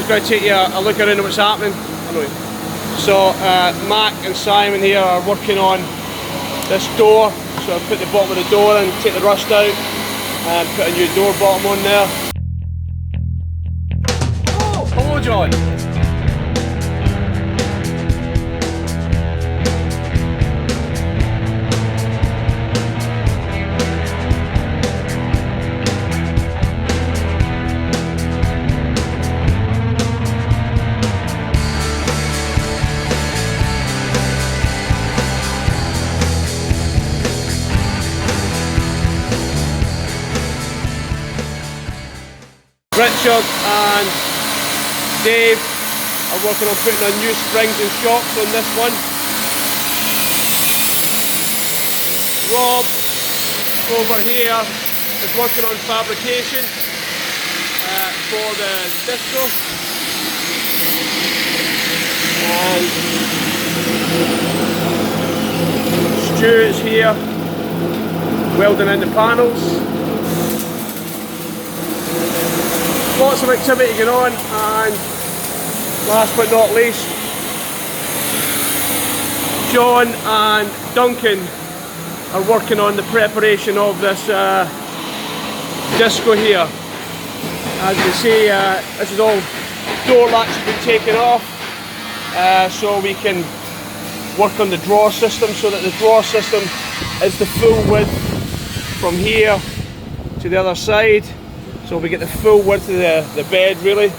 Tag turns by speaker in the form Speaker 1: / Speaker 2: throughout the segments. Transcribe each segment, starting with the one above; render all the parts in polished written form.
Speaker 1: just going to take you a look around at what's happening. So Mac and Simon here are working on this door. So I put the bottom of the door in, take the rust out, and put a new door bottom on there. Oh, hello John. Richard and Dave are working on putting on new springs and shocks on this one. Rob over here is working on fabrication for the disco. And Stu is here welding in the panels. Lots of activity going on, and last but not least, John and Duncan are working on the preparation of this disco here. As you can see, this is all door latch has been taken off, so we can work on the draw system, so that the draw system is the full width from here to the other side. So we get the full width of the bed really.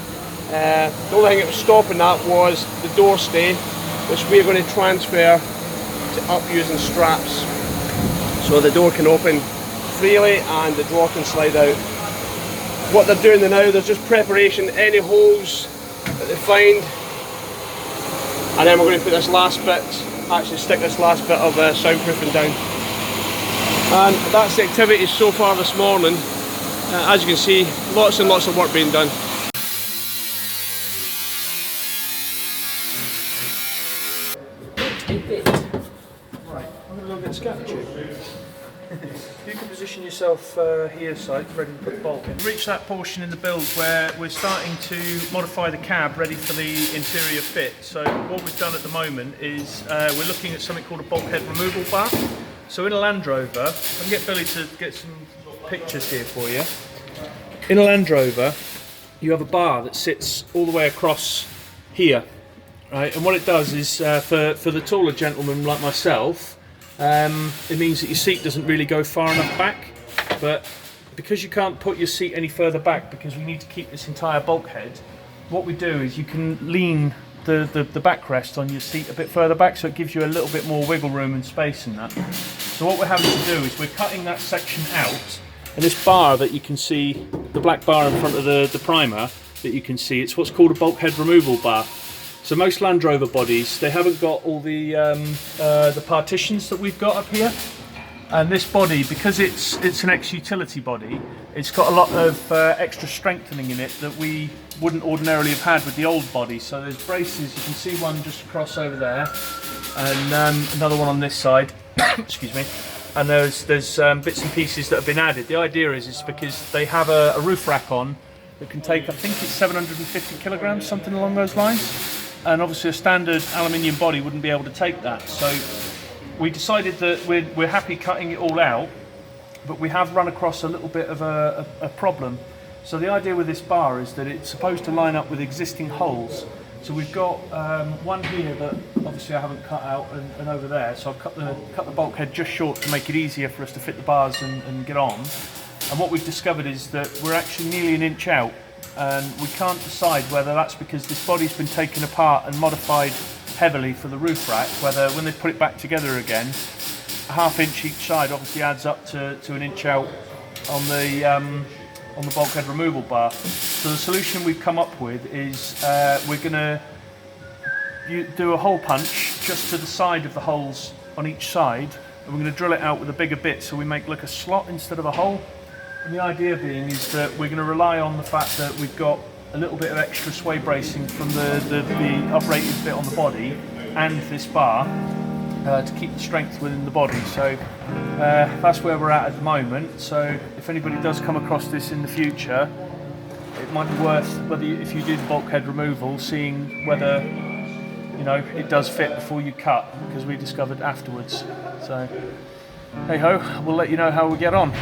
Speaker 1: The only thing that was stopping that was the door stay, which we're going to transfer to up using straps. So the door can open freely and the drawer can slide out. What they're doing now, there's just preparation, any holes that they find. And then we're going to put this last bit, actually stick this last bit of soundproofing down. And that's the activity so far this morning. As you can see, lots and lots of work being done.
Speaker 2: Right, I'm going to go get scatter tube. You can position yourself here, so ready to put the bulk in. Reach that portion in the build where we're starting to modify the cab ready for the interior fit. So what we've done at the moment is we're looking at something called a Bulkhead Removal Bar. So in a Land Rover, I can get Billy to get some pictures here for you. In a Land Rover, you have a bar that sits all the way across here, right? And what it does is, for the taller gentleman like myself, it means that your seat doesn't really go far enough back. But because you can't put your seat any further back, because we need to keep this entire bulkhead, what we do is you can lean the backrest on your seat a bit further back, so it gives you a little bit more wiggle room and space in that. So what we're having to do is we're cutting that section out. And this bar that you can see, the black bar in front of the primer that you can see, it's what's called a bulkhead removal bar. So most Land Rover bodies, they haven't got all the partitions that we've got up here. And this body, because it's an ex-utility body, it's got a lot of extra strengthening in it that we wouldn't ordinarily have had with the old body. So there's braces, you can see one just across over there, and another one on this side. Excuse me. And there's bits and pieces that have been added. The idea is because they have a roof rack on that can take, I think it's 750 kilograms, something along those lines. And obviously a standard aluminium body wouldn't be able to take that. So we decided that we're happy cutting it all out, but we have run across a little bit of a problem. So the idea with this bar is that it's supposed to line up with existing holes. So we've got one here that obviously I haven't cut out, and over there. So I've cut the bulkhead just short to make it easier for us to fit the bars and get on. And what we've discovered is that we're actually nearly an inch out, and we can't decide whether that's because this body's been taken apart and modified heavily for the roof rack, whether when they put it back together again, a ½ inch each side obviously adds up to an inch out on the bulkhead removal bar. So the solution we've come up with is we're going to do a hole punch just to the side of the holes on each side, and we're going to drill it out with a bigger bit so we make like a slot instead of a hole. And the idea being is that we're going to rely on the fact that we've got a little bit of extra sway bracing from the uprated bit on the body and this bar to keep the strength within the body. So that's where we're at the moment. So if anybody does come across this in the future, it might be worth, if you do the bulkhead removal, seeing whether, you know, it does fit before you cut, because we discovered afterwards. So, hey ho, we'll let you know how we get on.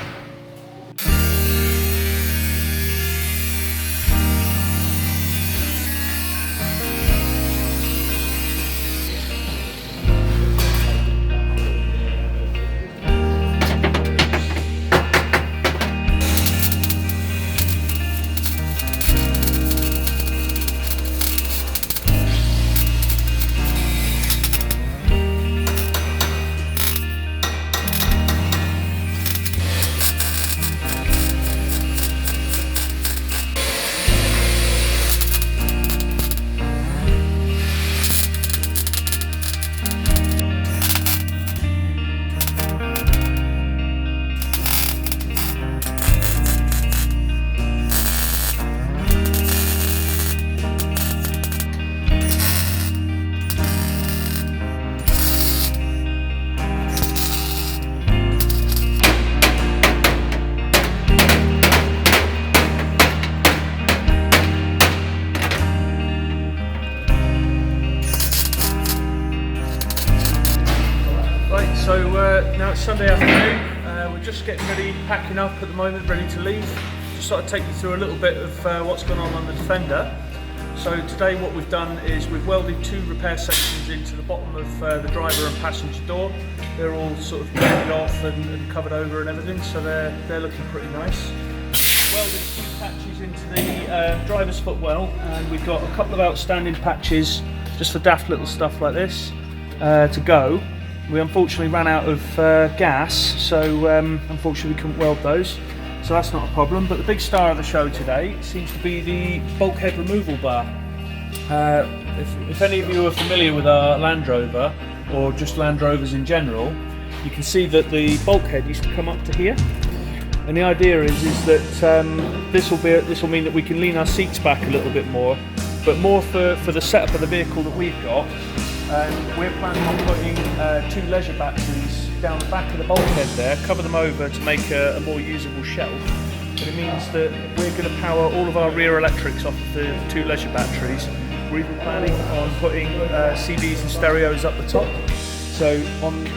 Speaker 2: So now it's Sunday afternoon, we're just getting ready, packing up at the moment, ready to leave. Just thought I'd take you through a little bit of what's going on the Defender. So today what we've done is we've welded 2 repair sections into the bottom of the driver and passenger door. They're all sort of painted off and covered over and everything, so they're looking pretty nice. Welded a few patches into the driver's footwell, and we've got a couple of outstanding patches just for daft little stuff like this to go. We unfortunately ran out of gas, so unfortunately we couldn't weld those, so that's not a problem. But the big star of the show today seems to be the Bulkhead Removal Bar. If any of you are familiar with our Land Rover, or just Land Rovers in general, you can see that the bulkhead used to come up to here. And the idea is that this will mean that we can lean our seats back a little bit more, but more for the setup of the vehicle that we've got. And we're planning on putting 2 leisure batteries down the back of the bulkhead there, cover them over to make a more usable shelf. But it means that we're going to power all of our rear electrics off of the 2 leisure batteries. We're even planning on putting CBs and stereos up the top. So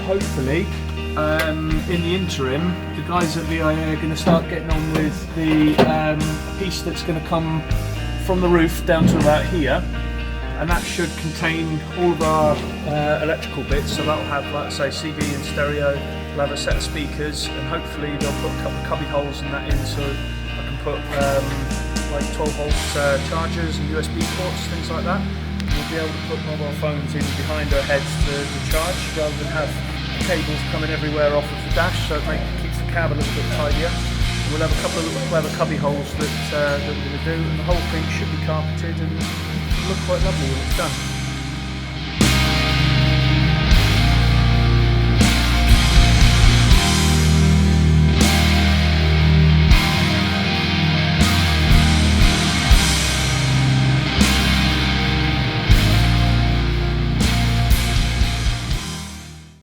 Speaker 2: hopefully, in the interim, the guys at VIA are going to start getting on with the piece that's going to come from the roof down to about here. And that should contain all of our electrical bits, so that'll have, like I say, CB and stereo. We'll have a set of speakers, and hopefully they'll put a couple of cubby holes in that in, so I can put like 12-volt chargers and USB ports, things like that. We'll be able to put mobile phones in behind our heads to charge, rather than have cables coming everywhere off of the dash, so it keeps the cab a little bit tidier. We'll have a couple of little clever cubby holes that we're going to do, and the whole thing should be carpeted and look quite lovely when it's done.